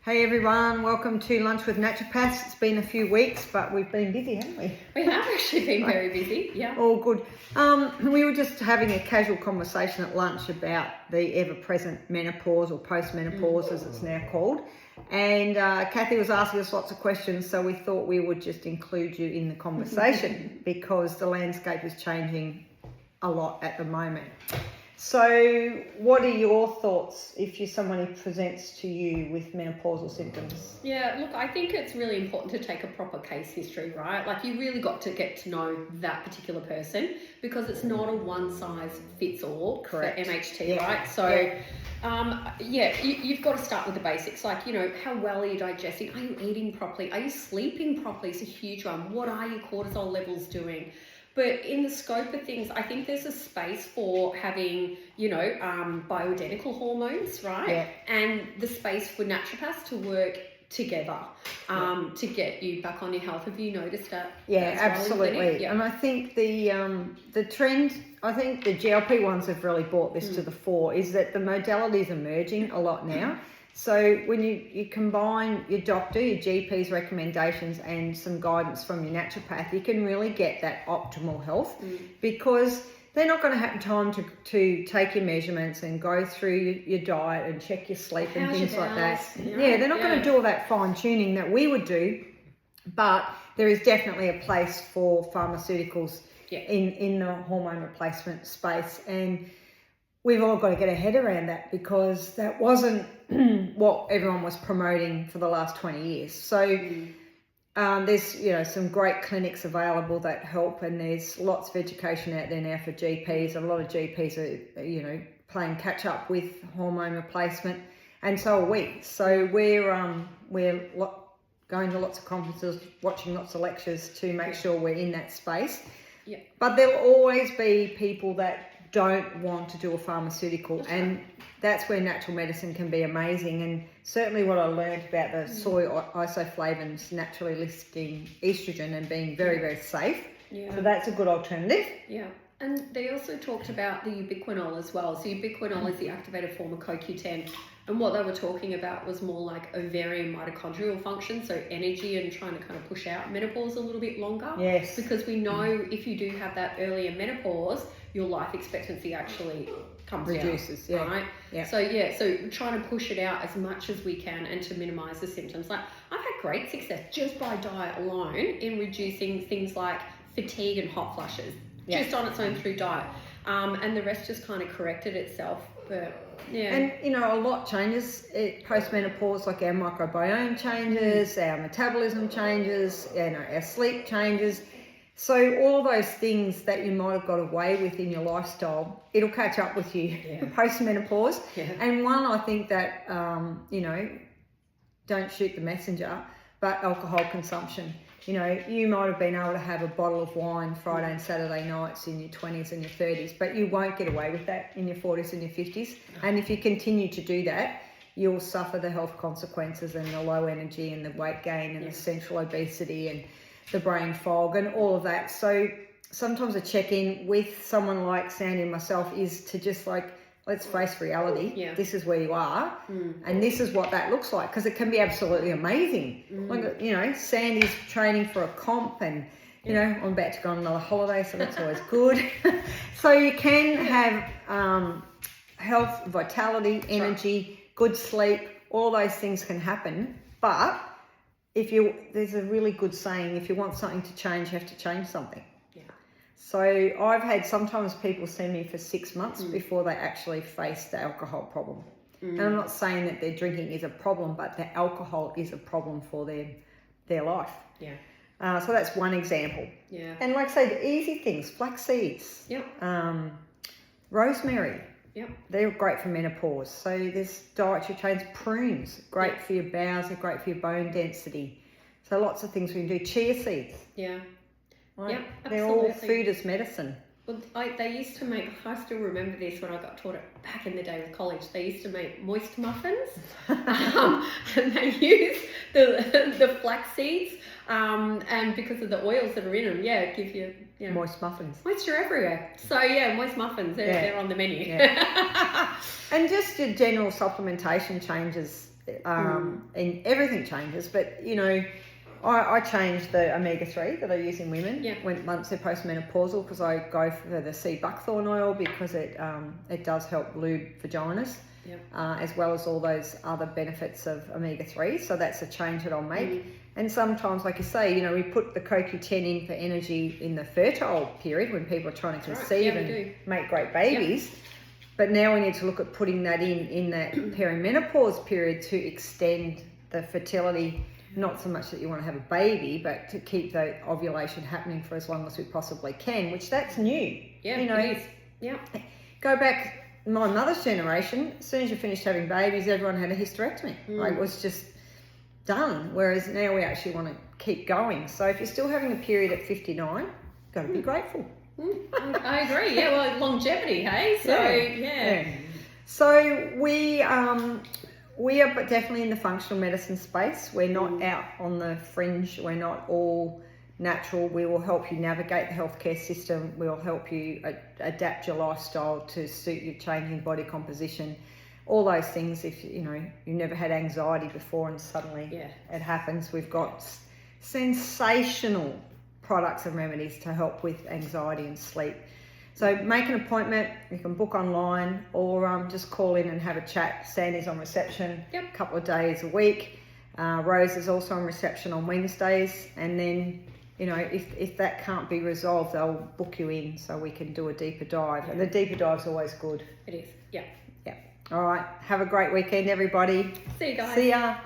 Hey everyone, welcome to Lunch with Naturopaths. It's been a few weeks, but we've been busy, haven't we? We have actually been very busy, yeah. All good. We were just having a casual conversation at lunch about the ever-present menopause or post-menopause as it's now called. And Kathy was asking us lots of questions, so we thought we would just include you in the conversation because the landscape is changing a lot at the moment. So what are your thoughts if somebody presents to you with menopausal symptoms? Yeah, look, I think it's really important to take a proper case history, right? Like you really got to get to know that particular person because it's not a one size fits all for MHT, right? So you've got to start with the basics. Like, how well are you digesting? Are you eating properly? Are you sleeping properly? It's a huge one. What are your cortisol levels doing? But in the scope of things, I think there's a space for having, bioidentical hormones, right? Yeah. And the space for naturopaths to work together to get you back on your health. Have you noticed that? Yeah, absolutely. Yeah. And I think the trend, I think the GLP-1s have really brought this to the fore, is that the modality is emerging a lot now. So when you combine your doctor, your GP's recommendations and some guidance from your naturopath, you can really get that optimal health because they're not going to have time to take your measurements and go through your diet and check your sleep and things like that. Yeah, they're not going to do all that fine tuning that we would do, but there is definitely a place for pharmaceuticals in the hormone replacement space, and we've all got to get our head around that because that wasn't what everyone was promoting for the last 20 years. So there's, some great clinics available that help, and there's lots of education out there now for GPs. A lot of GPs are, playing catch up with hormone replacement, and so are we. So we're going to lots of conferences, watching lots of lectures to make sure we're in that space. Yeah. But there'll always be people that don't want to do a pharmaceutical, and that's where natural medicine can be amazing. And certainly what I learned about the soy isoflavones naturally lifting estrogen and being very, very safe. Yeah. So that's a good alternative. Yeah. And they also talked about the ubiquinol as well. So ubiquinol is the activated form of CoQ10. And what they were talking about was more like ovarian mitochondrial function, so energy and trying to kind of push out menopause a little bit longer. Yes. Because we know if you do have that earlier menopause, your life expectancy actually comes reduces, down, right? Yeah. So trying to push it out as much as we can and to minimize the symptoms. Like I've had great success just by diet alone in reducing things like fatigue and hot flushes, just on its own through diet. And the rest just kind of corrected itself. But yeah. And a lot changes post-menopause, like our microbiome changes, our metabolism changes, our sleep changes. So all those things that you might have got away with in your lifestyle, it'll catch up with you post-menopause. Yeah. And one, I think that, don't shoot the messenger, but alcohol consumption. You might have been able to have a bottle of wine Friday and Saturday nights in your 20s and your 30s, but you won't get away with that in your 40s and your 50s. And if you continue to do that, you'll suffer the health consequences and the low energy and the weight gain and the central obesity and the brain fog and all of that. So sometimes a check-in with someone like Sandy and myself is to just let's face reality. Yeah. This is where you are, and this is what that looks like, because it can be absolutely amazing. Like, Sandy's training for a comp, and I'm about to go on another holiday, so that's always good. So you can have health, vitality, energy, good sleep. All those things can happen, but there's a really good saying: if you want something to change, you have to change something. So I've had sometimes people see me for 6 months before they actually face the alcohol problem. And I'm not saying that their drinking is a problem, but the alcohol is a problem for their life. Yeah. So that's one example. Yeah. And like I say, the easy things, flax seeds, rosemary. Yep. They're great for menopause. So there's dietary change. Prunes, great for your bowels, they're great for your bone density. So lots of things we can do. Chia seeds. Yeah. Right? Yep, they're all food as medicine. Well, they used to make, I still remember this when I got taught it back in the day with college, they used to make moist muffins and they used the flax seeds and because of the oils that are in them, it gives you, moist muffins. Moisture everywhere. So moist muffins, they're on the menu. Yeah. And just your general supplementation changes and everything changes. But you know, I changed the omega-3 that I use in women once they're postmenopausal, because I go for the sea buckthorn oil because it does help lube vaginas, as well as all those other benefits of omega-3. So that's a change that I'll make. And sometimes, like you say, you know, we put the CoQ10 in for energy in the fertile period when people are trying to conceive and make great babies. But now we need to look at putting that in that perimenopause period to extend the fertility. Not so much that you want to have a baby, but to keep the ovulation happening for as long as we possibly can, which that's new. Yeah, you know, it is. Yeah. Go back, my mother's generation, as soon as you finished having babies, everyone had a hysterectomy. Like, it was just done. Whereas now we actually want to keep going. So if you're still having a period at 59, you've got to be grateful. I agree. Yeah, well, longevity, hey? So, yeah. So we are definitely in the functional medicine space. We're not out on the fringe. We're not all natural. We will help you navigate the healthcare system. We'll help you adapt your lifestyle to suit your changing body composition. All those things. If you know you've never had anxiety before and suddenly it happens, we've got sensational products and remedies to help with anxiety and sleep. So make an appointment. You can book online or just call in and have a chat. Sandy's on reception a couple of days a week. Rose is also on reception on Wednesdays. And then, you know, if that can't be resolved, they'll book you in so we can do a deeper dive. And the deeper dive's always good. It is. Yeah. All right. Have a great weekend, everybody. See you guys. See ya.